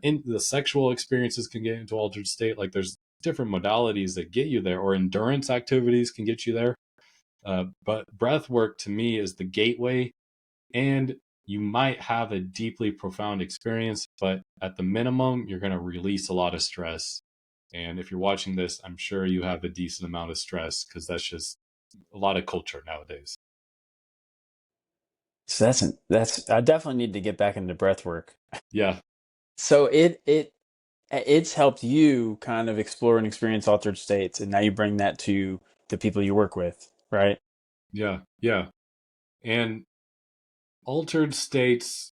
In the sexual experiences can get into altered state. Like, there's different modalities that get you there, or endurance activities can get you there. But breath work to me is the gateway, and you might have a deeply profound experience, but at the minimum, you're going to release a lot of stress. And if you're watching this, I'm sure you have a decent amount of stress, because that's just a lot of culture nowadays. So that's I definitely need to get back into breath work. Yeah, So it's helped you kind of explore and experience altered states, and now you bring that to the people you work with, right? yeah, yeah. And altered states,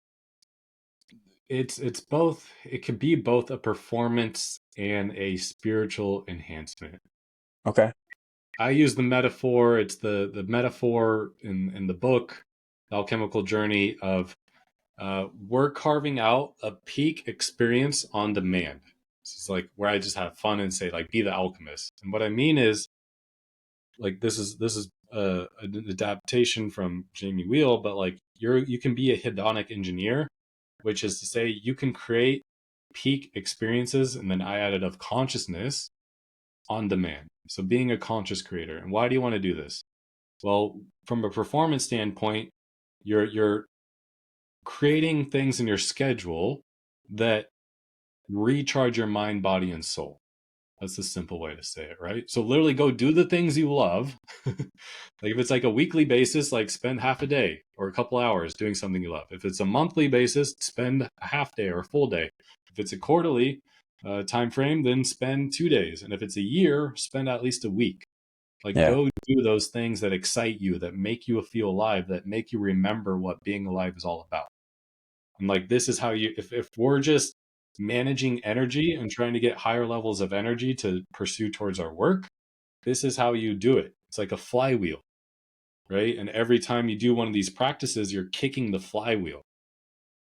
it's both. It can be both a performance and a spiritual enhancement. Okay. I use the metaphor. It's the metaphor in the book, The Alchemical Journey, of we're carving out a peak experience on demand. It's like where I just have fun and say, like, be the alchemist. And what I mean is, like, this is an adaptation from Jamie Wheel, but, like, you can be a hedonic engineer, which is to say you can create peak experiences, and then I added of consciousness on demand. So being a conscious creator. And why do you want to do this? Well, from a performance standpoint, you're creating things in your schedule that recharge your mind, body, and soul. That's the simple way to say it, right? So literally go do the things you love. Like, if it's like a weekly basis, like, spend half a day or a couple hours doing something you love. If it's a monthly basis, spend a half day or a full day. If it's a quarterly time frame, then spend 2 days. And if it's a year, spend at least a week. Like, Yeah. go do those things that excite you, that make you feel alive, that make you remember what being alive is all about. And like, this is how you, if we're just managing energy and trying to get higher levels of energy to pursue towards our work, this is how you do it. It's like a flywheel, right? And every time you do one of these practices, you're kicking the flywheel.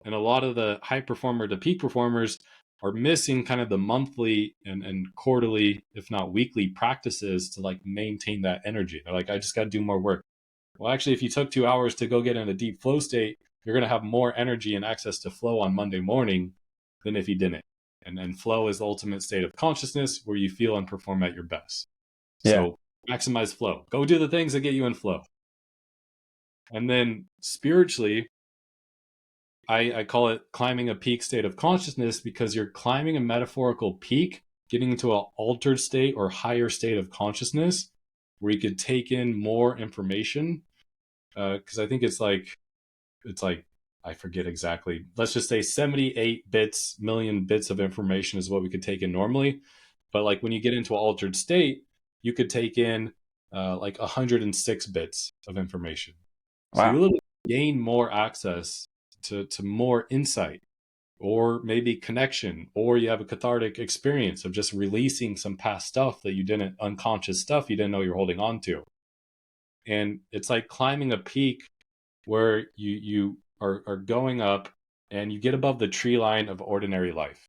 And a lot of the high performer to peak performers are missing kind of the monthly and quarterly, if not weekly practices to like maintain that energy. They're like, I just got to do more work. Well, actually, if you took 2 hours to go get in a deep flow state, you're going to have more energy and access to flow on Monday morning than if you didn't. And flow is the ultimate state of consciousness where you feel and perform at your best. Yeah. So maximize flow. Go do the things that get you in flow. And then spiritually, I call it climbing a peak state of consciousness, because you're climbing a metaphorical peak, getting into an altered state or higher state of consciousness where you could take in more information. Because I think it's like I forget exactly. Let's just say 78 million bits of information is what we could take in normally. But like when you get into an altered state, you could take in like 106 bits of information. So you Wow. literally gain more access to more insight, or maybe connection, or you have a cathartic experience of just releasing some past stuff that you didn't, unconscious stuff you didn't know you're holding on to. And it's like climbing a peak where you are going up and you get above the tree line of ordinary life.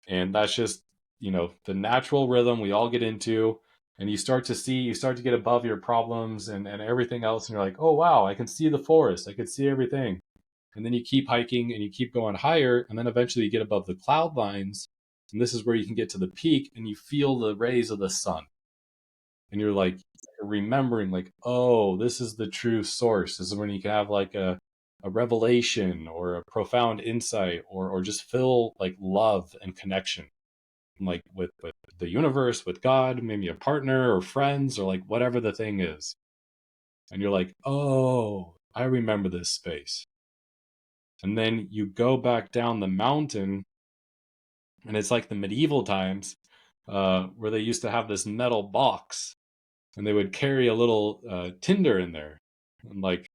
And that's just, the natural rhythm we all get into. And you start to get above your problems and everything else. And you're like, oh, wow, I can see the forest. I can see everything. And then you keep hiking and you keep going higher. And then eventually you get above the cloud lines. And this is where you can get to the peak and you feel the rays of the sun. And you're like, remembering like, oh, this is the true source. This is when you can have like a revelation or a profound insight, or just feel like love and connection, like with the universe, with God, maybe a partner or friends, or like whatever the thing is. And you're like, oh, I remember this space. And then you go back down the mountain, and it's like the medieval times, where they used to have this metal box, and they would carry a little tinder in there, and like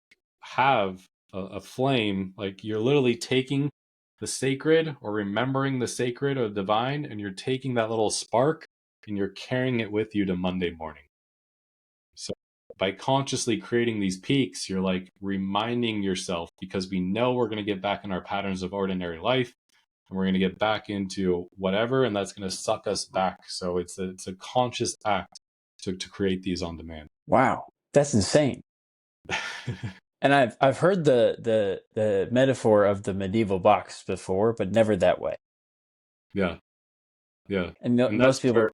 have a flame. Like you're literally taking the sacred, or remembering the sacred or divine, and you're taking that little spark and you're carrying it with you to Monday morning. So by consciously creating these peaks, you're like reminding yourself, because we know we're going to get back in our patterns of ordinary life, and we're going to get back into whatever, and that's going to suck us back. So it's a conscious act to create these on demand. Wow. That's insane. And I've heard the metaphor of the medieval box before, but never that way. Yeah. Yeah. And And that's where,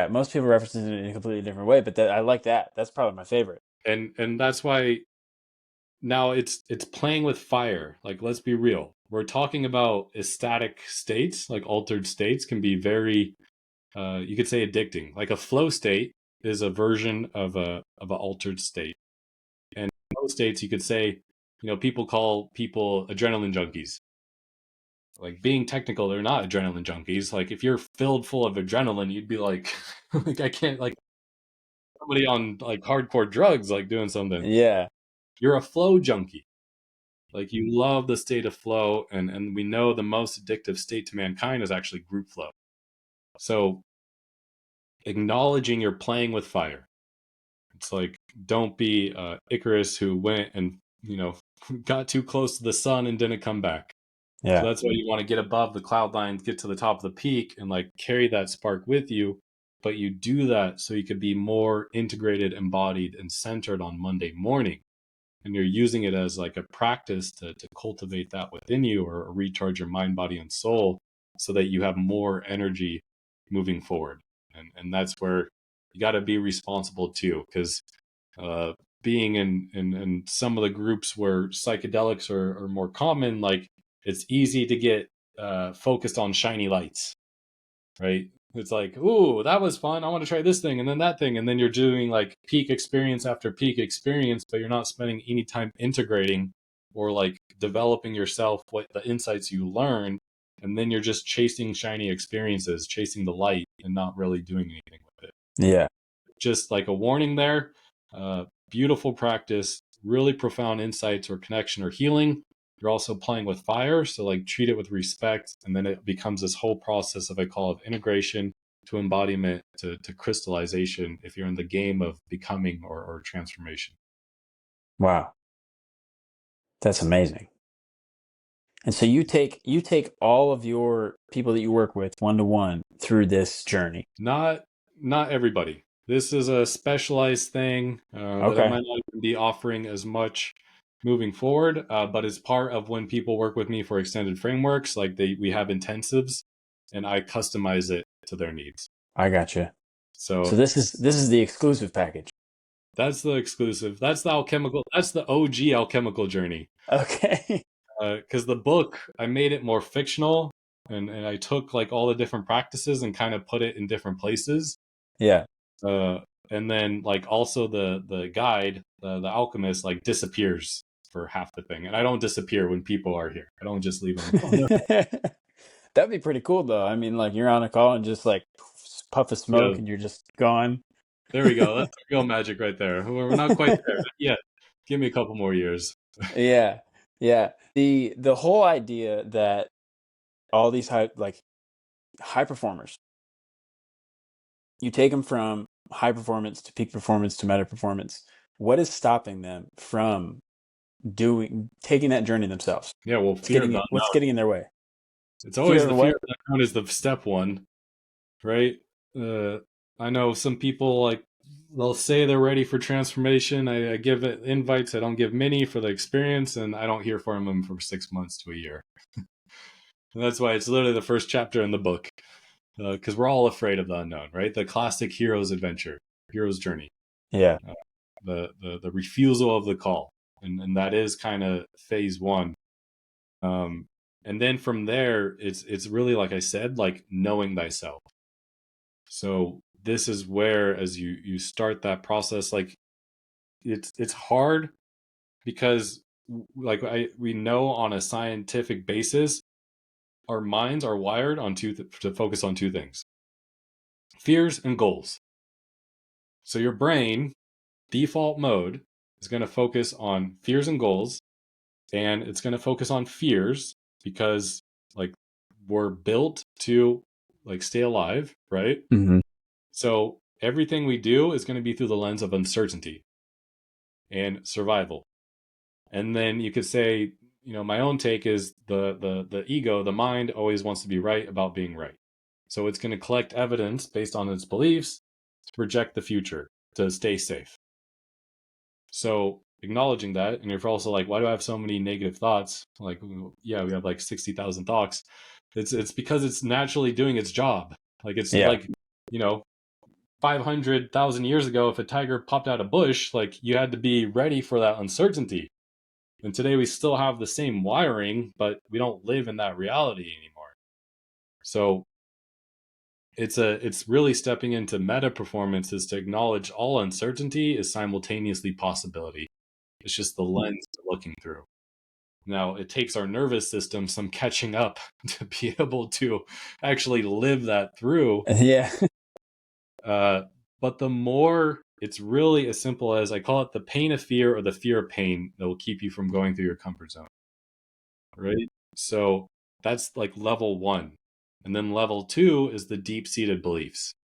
most people reference it in a completely different way. But I like that. That's probably my favorite. and that's why now it's playing with fire. Like, let's be real. We're talking about ecstatic states, like altered states can be very, you could say, addicting. Like a flow state is a version of a altered state. And flow states, you could say, people call people adrenaline junkies. Like, being technical, they're not adrenaline junkies. Like, if you're filled full of adrenaline, you'd be like, like I can't, like somebody on like hardcore drugs, like doing something. Yeah. You're a flow junkie. Like, you love the state of flow, and we know the most addictive state to mankind is actually group flow. So acknowledging you're playing with fire. It's like, don't be Icarus who went and got too close to the sun and didn't come back. So Yeah. that's why you want to get above the cloud lines, get to the top of the peak, and like carry that spark with you. But you do that so you could be more integrated, embodied, and centered on Monday morning. And you're using it as like a practice to cultivate that within you, or recharge your mind, body, and soul, so that you have more energy moving forward. And that's where you got to be responsible too, because being in some of the groups where psychedelics are more common, like it's easy to get focused on shiny lights, right? It's like, ooh, that was fun. I want to try this thing and then that thing. And then you're doing like peak experience after peak experience, but you're not spending any time integrating or like developing yourself, what the insights you learn. And then you're just chasing shiny experiences, chasing the light, and not really doing anything with it. Yeah. Just like a warning there, beautiful practice, really profound insights or connection or healing. you're also playing with fire. So like treat it with respect. And then it becomes this whole process of, I call it integration to embodiment to crystallization if you're in the game of becoming or transformation. Wow. That's amazing. And so you take all of your people that you work with one-to-one through this journey. Not everybody. This is a specialized thing that I Okay. might not even be offering as much moving forward, but it's part of when people work with me for extended frameworks. Like we have intensives, and I customize it to their needs. I gotcha. So So this is the exclusive package. that's the exclusive. That's the alchemical. That's the OG alchemical journey. Okay. Because the book, I made it more fictional, and I took like all the different practices and kind of put it in different places. Yeah. And then like also the guide, the alchemist, like disappears for half the thing, and I don't disappear when people are here. I don't just leave them alone. That'd be pretty cool though. I mean, like you're on a call and just like puff of smoke Yeah, and you're just gone. there we go. That's real magic right there. We're not quite there yet. Give me a couple more years. Yeah. Yeah. The whole idea that all these high performers, you take them from high performance to peak performance to meta performance. What is stopping them from taking that journey themselves? Yeah, well, fear of the What's unknown. getting in their way? It's Fear always of the fear what? of the unknown is the step one, right? Uh, I know some people like they'll say they're ready for transformation. I give it invites. I don't give many for the experience, and I don't hear from them for 6 months to a year. And that's why it's literally the first chapter in the book, because we're all afraid of the unknown, right? The classic hero's adventure, hero's journey, Yeah. uh, the refusal of the call, and that is kind of phase one. And then from there, it's really like I said, like knowing thyself. So this is where, as you start that process, like it's hard because like we know on a scientific basis, our minds are wired on to focus on two things: fears and goals. So your brain default mode is going to focus on fears and goals, and it's going to focus on fears because like we're built to like stay alive, right? Mm-hmm. So everything we do is going to be through the lens of uncertainty and survival. And then you could say, my own take is the ego, the mind always wants to be right about being right. So it's going to collect evidence based on its beliefs to project the future, to stay safe. So acknowledging that, and if you're also like, why do I have so many negative thoughts? Like, yeah, we have like 60,000 thoughts. It's because it's naturally doing its job. Like it's Yeah. like, 500,000 years ago, if a tiger popped out of bush, like you had to be ready for that uncertainty. And today we still have the same wiring, but we don't live in that reality anymore. So it's really stepping into meta performance is to acknowledge all uncertainty is simultaneously possibility. It's just the lens we're looking through. Now, it takes our nervous system some catching up to be able to actually live that through. Yeah. But the more, it's really as simple as I call it the pain of fear or the fear of pain that will keep you from going through your comfort zone. Right? So that's like level one. And then level two is the deep seated beliefs.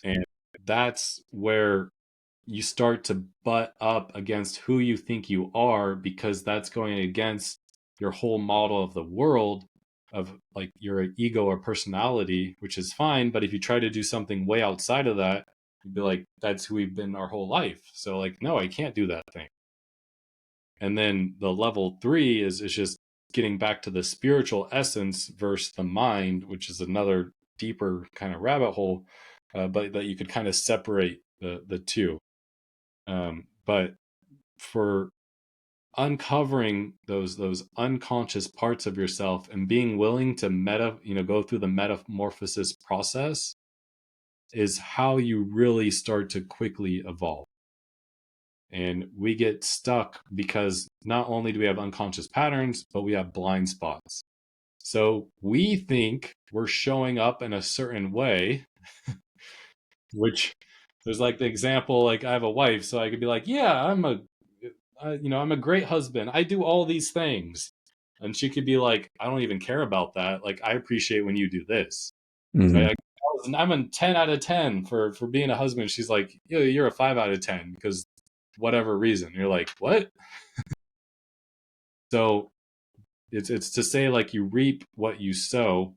And that's where you start to butt up against who you think you are, because that's going against your whole model of the world of like your ego or personality, which is fine. But if you try to do something way outside of that, you'd be like, that's who we've been our whole life. So like, no, I can't do that thing. And then the level three is just getting back to the spiritual essence versus the mind, which is another deeper kind of rabbit hole, but that you could kind of separate the two. But for uncovering those unconscious parts of yourself and being willing to go through the metamorphosis process is how you really start to quickly evolve. And we get stuck because not only do we have unconscious patterns, but we have blind spots. So we think we're showing up in a certain way, which there's like the example, like I have a wife, so I could be like, yeah, I'm a great husband. I do all these things. And she could be like, I don't even care about that. Like, I appreciate when you do this. Right? Hmm. Like, I'm a 10 out of 10 for being a husband. She's like, yeah, you're a 5 out of 10 because whatever reason. You're like, what? So it's to say like you reap what you sow,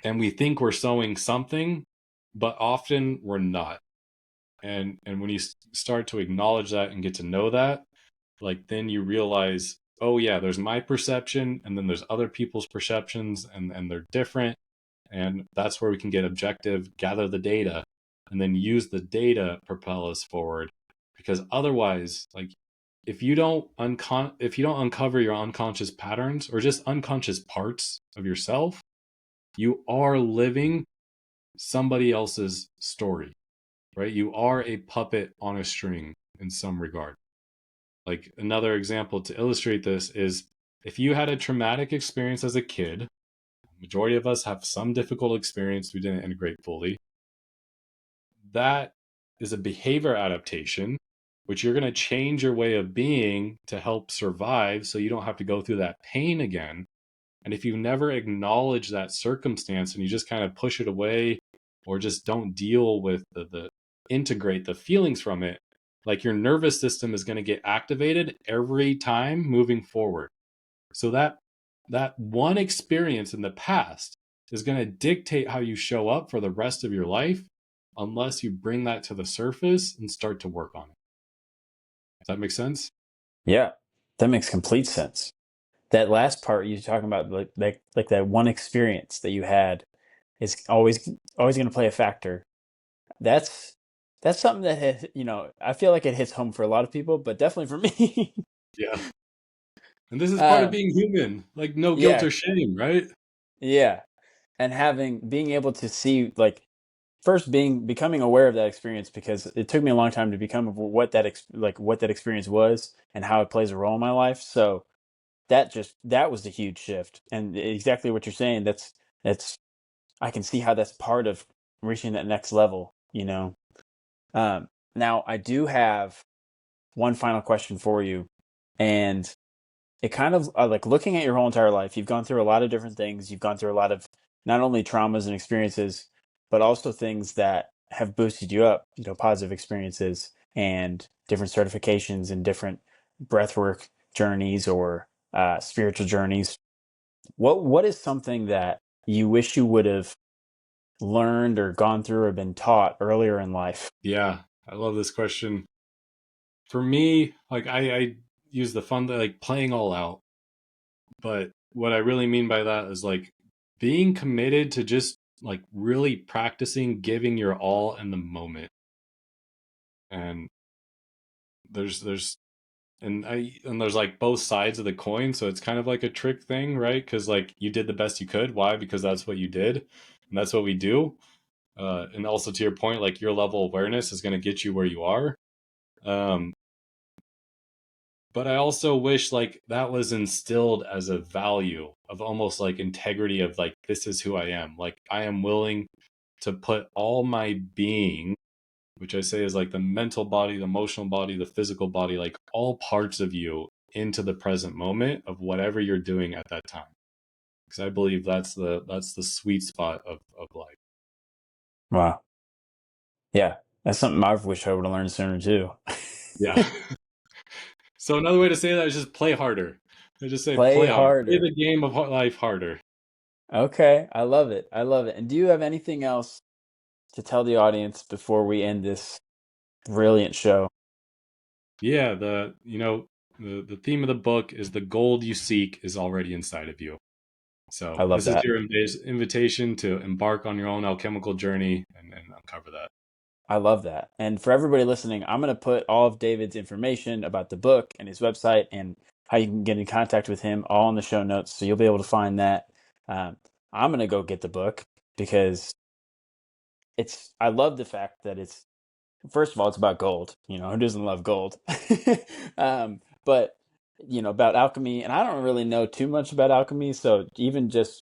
and we think we're sowing something, but often we're not. And when you start to acknowledge that and get to know that, like then you realize, oh yeah, there's my perception, and then there's other people's perceptions, and they're different. And that's where we can get objective, gather the data, and then use the data propel us forward. Because otherwise, like if you don't uncover your unconscious patterns or just unconscious parts of yourself, you are living somebody else's story, right? You are a puppet on a string in some regard. Like another example to illustrate this is if you had a traumatic experience as a kid, majority of us have some difficult experience we didn't integrate fully. That is a behavior adaptation, which you're going to change your way of being to help survive so you don't have to go through that pain again. And if you never acknowledge that circumstance and you just kind of push it away or just don't deal with the integrate the feelings from it, like your nervous system is going to get activated every time moving forward. So that one experience in the past is going to dictate how you show up for the rest of your life unless you bring that to the surface and start to work on it. Does that make sense? Yeah, that makes complete sense. That last part you're talking about, like that one experience that you had, is always going to play a factor. That's that's something that I feel like it hits home for a lot of people, but definitely for me. Yeah. And this is part of um, being human, like no guilt yeah, or shame, right? yeah, and being able to see, like, first becoming aware of that experience, because it took me a long time to become what what that experience was and how it plays a role in my life. So that was the huge shift, and exactly what you're saying. That's I can see how that's part of reaching that next level. Now I do have one final question for you, and it kind of like looking at your whole entire life. You've gone through a lot of different things. You've gone through a lot of not only traumas and experiences, but also things that have boosted you up. Positive experiences and different certifications and different breathwork journeys or spiritual journeys. What is something that you wish you would have learned or gone through or been taught earlier in life? Yeah, I love this question. For me, like I use the fun like playing all out, but what I really mean by that is like being committed to just like really practicing giving your all in the moment. And there's and there's like both sides of the coin, so it's kind of like a trick thing, right? Because like you did the best you could. Why? Because that's what you did, and that's what we do. And also to your point, like your level of awareness is going to get you where you are. Um, but I also wish like that was instilled as a value of almost like integrity of like this is who I am. Like I am willing to put all my being, which I say is like the mental body, the emotional body, the physical body, like all parts of you into the present moment of whatever you're doing at that time. Because I believe that's the sweet spot of life. Wow. Yeah, that's something I wish I would have learned sooner too. Yeah. So another way to say that is just play harder. I just say Play play hard. Play harder. the game of life harder. Okay, I love it. I love it. And do you have anything else to tell the audience before we end this brilliant show? Yeah, the theme of the book is the gold you seek is already inside of you. I So love this is that. your invitation to embark on your own alchemical journey and uncover that. I love that. And for everybody listening, I'm going to put all of David's information about the book and his website and how you can get in contact with him all in the show notes. So you'll be able to find that. Um, I'm going to go get the book because I love the fact that first of all, it's about gold. Who doesn't love gold? But, about alchemy, and I don't really know too much about alchemy. So even just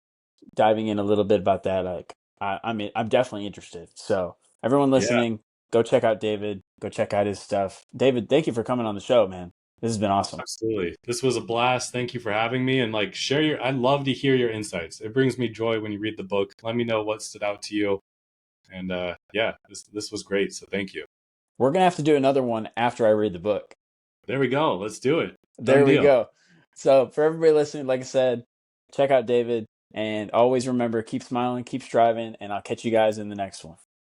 diving in a little bit about that, like, I mean, I'm definitely interested. So everyone Yeah. listening, go check out David. go check out his stuff. David, thank you for coming on the show, man. This has been awesome. Absolutely. This was a blast. Thank you for having me. And like, share your, I'd love to hear your insights. It brings me joy when you read the book. Let me know what stood out to you. And yeah, this was great. So thank you. We're going to have to do another one after I read the book. There we go. Let's do it. There Done we deal. go. So for everybody listening, like I said, check out David, and always remember, keep smiling, keep striving, and I'll catch you guys in the next one.